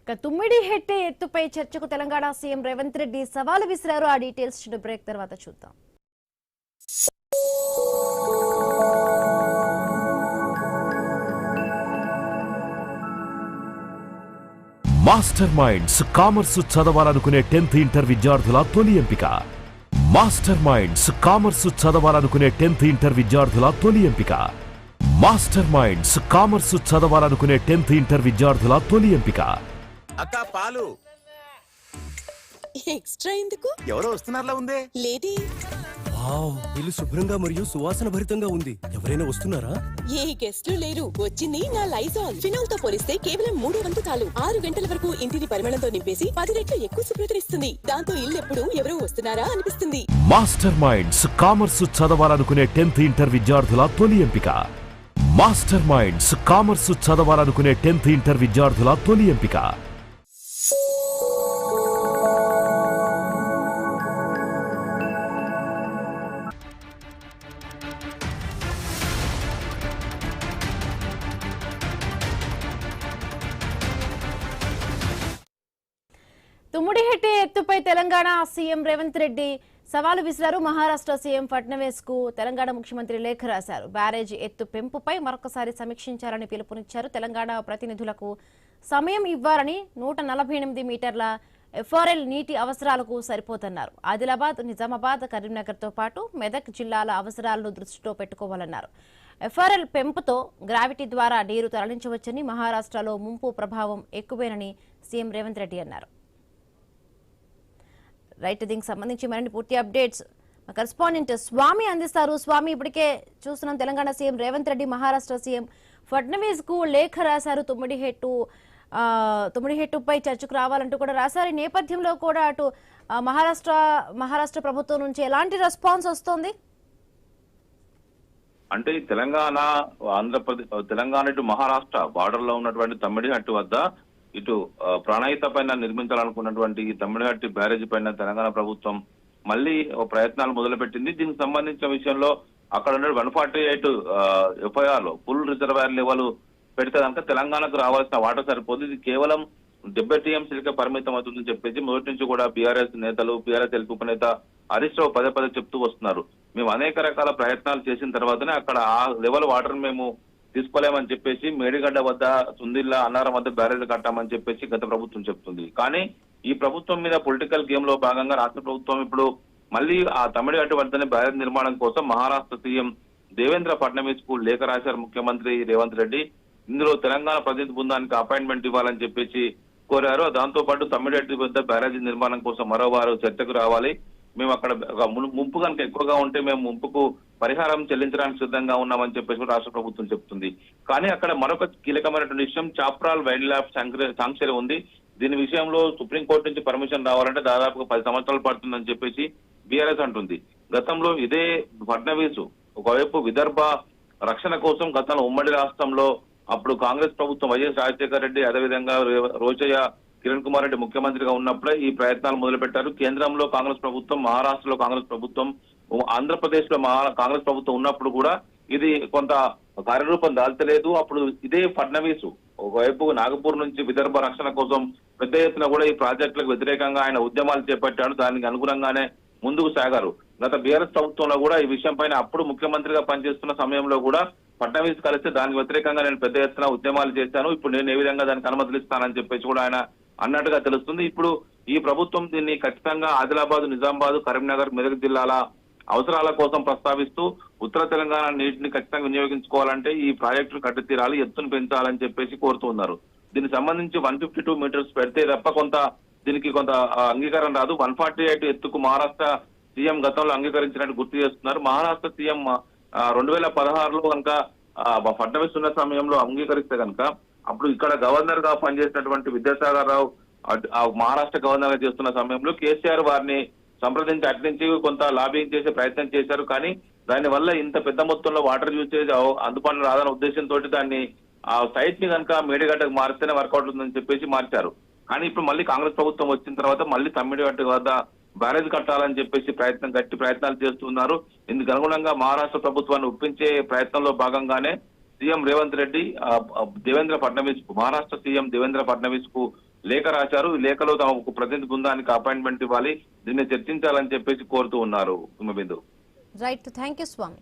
తుమ్మిడి హెట్టే ఎత్తుపై చర్చకు తెలంగాణ సీఎం రేవంత్ రెడ్డి సవాలు విసిరారు. ఆ డీటెయిల్స్ చిన్న బ్రేక్ తర్వాత చూద్దాం. మాస్టర్ మైండ్స్ కామర్స్ చదవాలనుకునే 10th ఇంటర్ విద్యార్థుల తొలి ఎంపిక. మాస్టర్ మైండ్స్ కామర్స్ చదవాలనుకునే 10th ఇంటర్ విద్యార్థుల తొలి ఎంపిక. మాస్టర్ మైండ్స్ కామర్స్ చదవాలనుకునే 10th ఇంటర్ విద్యార్థుల తొలి ఎంపిక. అక్క పాలు ఎక్స్ట్రా ఎందుకు? ఎవరో వస్తున్నారులా ఉందే. లేడీ వావ్, ఇల్లు శుభ్రంగా మరియు సువాసన భరితంగా ఉంది. ఎవరైనా వస్తున్నారా? ఏ గెస్ట్లు లేరు. వచ్చింది నా లైజాల్. ఫినాల్ తో పోలిస్తే కేవలం 3 వంతు చాలు. 6 గంటల వరకు ఇంటిని పరిమళంతో నింపేసి 10 రెట్లు ఎక్కువ శుభ్రతనిస్తుంది. దాంతో ఇల్లు ఎప్పుడు ఎవరో వస్తున్నారా అనిపిస్తుంది. మాస్టర్ మైండ్స్ కామర్స్ చదవాలనుకునే 10th ఇంటర్ విద్యార్థుల తొలి ఎంపిక. మాస్టర్ మైండ్స్ కామర్స్ చదవాలనుకునే 10th ఇంటర్ విద్యార్థుల తొలి ఎంపిక. తుమ్మిడిహెట్టే ఎత్తుపై తెలంగాణ సీఎం రేవంత్ రెడ్డి సవాలు విసిరారు. మహారాష్ట్ర సీఎం ఫడ్నవీస్ కు తెలంగాణ ముఖ్యమంత్రి లేఖ రాశారు. బ్యారేజ్ ఎత్తు పెంపుపై మరొకసారి సమీక్షించాలని పిలుపునిచ్చారు. తెలంగాణ ప్రతినిధులకు సమయం ఇవ్వాలని 148 మీటర్ల ఎఫ్ఆర్ఎల్ నీటి అవసరాలకు సరిపోతున్నారు. ఆదిలాబాద్, నిజామాబాద్, కరీంనగర్తో పాటు మెదక్ జిల్లాల అవసరాలను దృష్టిలో పెట్టుకోవాలన్నారు. ఎఫ్ఆర్ఎల్ పెంపుతో గ్రావిటీ ద్వారా నీరు తరలించవచ్చని, మహారాష్ట్రలో ముంపు ప్రభావం ఎక్కువేనని సీఎం రేవంత్ రెడ్డి అన్నారు. రైట్, దీనికి సంబంధించి మరిన్ని పూర్తి అప్డేట్స్ మా కరెస్పాండెంట్ స్వామి అందిస్తారు. స్వామి, ఇప్పటికే చూస్తున్నాం తెలంగాణ సీఎం రేవంత్ రెడ్డి మహారాష్ట్ర సీఎం ఫడ్నవీస్ కు లేఖ రాశారు. తుమ్మిడిహెట్టుపై చర్చకు రావాలంటూ కూడా రాశారు. ఈ నేపథ్యంలో కూడా అటు మహారాష్ట్ర ప్రభుత్వం నుంచి ఎలాంటి రెస్పాన్స్ వస్తోంది? అంటే తెలంగాణ, ఆంధ్రప్రదేశ్, తెలంగాణ ఇటు మహారాష్ట్ర బార్డర్ లో ఉన్నటువంటి తమ్మిడిహట్టు వద్ద ఇటు ప్రాణహిత పైన నిర్మించాలనుకున్నటువంటి ఈ తమ్మిడిహట్టి బ్యారేజ్ పైన తెలంగాణ ప్రభుత్వం మళ్ళీ ప్రయత్నాలు మొదలుపెట్టింది. దీనికి సంబంధించిన విషయంలో అక్కడ ఉన్న 148 ఎఫ్ఐఆర్ లో ఫుల్ రిజర్వాయర్ లెవెల్ పెడితే కనుక తెలంగాణకు రావాల్సిన వాటర్ సరిపోదు. ఇది కేవలం 70 టీఎంసీలకే పరిమితం అవుతుందని చెప్పేసి మొదటి నుంచి కూడా బీఆర్ఎస్ నేతలు, బీఆర్ఎస్ ఎల్ ఉపనేత హరీష్ రావు పదే చెప్తూ వస్తున్నారు. మేము అనేక రకాల ప్రయత్నాలు చేసిన తర్వాతనే అక్కడ ఆ లెవెల్ వాటర్ మేము తీసుకోలేమని చెప్పేసి మేడిగడ్డ వద్ద, సుందిల్లా, అన్నారం వద్ద బ్యారేజ్ కట్టామని చెప్పేసి గత ప్రభుత్వం చెప్తుంది. కానీ ఈ ప్రభుత్వం మీద పొలిటికల్ గేమ్ లో భాగంగా రాష్ట్ర ప్రభుత్వం ఇప్పుడు మళ్ళీ ఆ తమిళగడ్డ వద్దనే బ్యారేజ్ నిర్మాణం కోసం మహారాష్ట్ర సీఎం దేవేంద్ర ఫడ్నవీస్ కు లేఖ రాశారు ముఖ్యమంత్రి రేవంత్ రెడ్డి. ఇందులో తెలంగాణ ప్రతినిధి బృందానికి అపాయింట్మెంట్ ఇవ్వాలని చెప్పేసి కోరారు. దాంతో పాటు తమిళగడ్డ వద్ద బ్యారేజ్ నిర్మాణం కోసం మరోవారు చర్చకు రావాలి, మేము అక్కడ ముంపు కనుక ఎక్కువగా ఉంటే మేము ముంపుకు పరిహారం చెల్లించడానికి సిద్ధంగా ఉన్నామని చెప్పేసి రాష్ట్ర ప్రభుత్వం చెప్తుంది. కానీ అక్కడ మరొక కీలకమైనటువంటి విషయం చాప్రాల్ వైల్డ్ లైఫ్ శాంక్చురీ ఉంది. దీని విషయంలో సుప్రీంకోర్టు నుంచి పర్మిషన్ రావాలంటే దాదాపుగా 10 సంవత్సరాలు పడుతుందని చెప్పేసి బీఆర్ఎస్ అంటుంది. గతంలో ఇదే ఫడ్నవీస్ ఒకవైపు విదర్భ రక్షణ కోసం గతంలో ఉమ్మడి రాష్ట్రంలో అప్పుడు కాంగ్రెస్ ప్రభుత్వం వైఎస్ రాజశేఖర రెడ్డి, అదేవిధంగా రోజయ్య, కిరణ్ కుమార్ రెడ్డి ముఖ్యమంత్రిగా ఉన్నప్పుడే ఈ ప్రయత్నాలు మొదలుపెట్టారు. కేంద్రంలో కాంగ్రెస్ ప్రభుత్వం, మహారాష్ట్రలో కాంగ్రెస్ ప్రభుత్వం, ఆంధ్రప్రదేశ్ లో కాంగ్రెస్ ప్రభుత్వం ఉన్నప్పుడు కూడా ఇది కొంత కార్యరూపం దాల్చలేదు. అప్పుడు ఇదే ఫడ్నవీస్ ఒకవైపు నాగపూర్ నుంచి విదర్భ రక్షణ కోసం పెద్ద ఎత్తున కూడా ఈ ప్రాజెక్టులకు వ్యతిరేకంగా ఆయన ఉద్యమాలు చేపట్టాడు. దానికి అనుగుణంగానే ముందుకు సాగారు. గత బీఆర్ఎస్ ప్రభుత్వంలో కూడా ఈ విషయం పైన అప్పుడు ముఖ్యమంత్రిగా పనిచేస్తున్న సమయంలో కూడా ఫడ్నవీస్ కలిసి దానికి వ్యతిరేకంగా నేను పెద్ద ఎత్తున ఉద్యమాలు చేశాను, ఇప్పుడు నేను ఏ విధంగా దానికి అనుమతులు ఇస్తానని చెప్పేసి కూడా ఆయన అన్నట్టుగా తెలుస్తుంది. ఇప్పుడు ఈ ప్రభుత్వం దీన్ని ఖచ్చితంగా ఆదిలాబాద్, నిజామాబాద్, కరీంనగర్, మెదక్ జిల్లాల అవసరాల కోసం ప్రస్తావిస్తూ ఉత్తర తెలంగాణ నీటిని ఖచ్చితంగా వినియోగించుకోవాలంటే ఈ ప్రాజెక్టును కట్టి తీరాలి, ఎత్తును పెంచాలని చెప్పేసి కోరుతున్నారు. దీనికి సంబంధించి 152 మీటర్స్ పెడితే తప్ప దీనికి కొంత అంగీకారం రాదు. 148 ఎత్తుకు మహారాష్ట్ర సీఎం గతంలో అంగీకరించినట్టు గుర్తు చేస్తున్నారు. మహారాష్ట్ర సీఎం 2016లో కనుక ఫడ్నవీస్ ఉన్న సమయంలో అంగీకరిస్తే కనుక అప్పుడు ఇక్కడ గవర్నర్ గా పనిచేసినటువంటి విద్యాసాగర్ రావు మహారాష్ట్ర గవర్నర్ గా చేస్తున్న సమయంలో కేసీఆర్ వారిని సంప్రదించి అట్నుంచి కొంత లాబింగ్ చేసే ప్రయత్నం చేశారు. కానీ దానివల్ల ఇంత పెద్ద మొత్తంలో వాటర్ యూసేజ్ అందుబాటులో రాదన్న ఉద్దేశంతో దాన్ని ఆ సైట్ ని కనుక మేడిగడ్డకు మారిస్తేనే వర్కౌట్ ఉందని చెప్పేసి మార్చారు. కానీ ఇప్పుడు మళ్ళీ కాంగ్రెస్ ప్రభుత్వం వచ్చిన తర్వాత మళ్ళీ తమ్మిడిగడ్డ వద్ద బ్యారేజ్ కట్టాలని చెప్పేసి గట్టి ప్రయత్నాలు చేస్తున్నారు. ఇందుకు అనుగుణంగా మహారాష్ట్ర ప్రభుత్వాన్ని ఒప్పించే ప్రయత్నంలో భాగంగానే సీఎం రేవంత్ రెడ్డి మహారాష్ట్ర సీఎం దేవేంద్ర ఫడ్నవీస్ కు లేఖ రాశారు. ఈ లేఖలో తమకు ప్రతినిధి బృందానికి అపాయింట్మెంట్ ఇవ్వాలి, దీన్ని చర్చించాలని చెప్పేసి కోరుతూ ఉన్నారు. Himabindu. Right, thank you Swamy.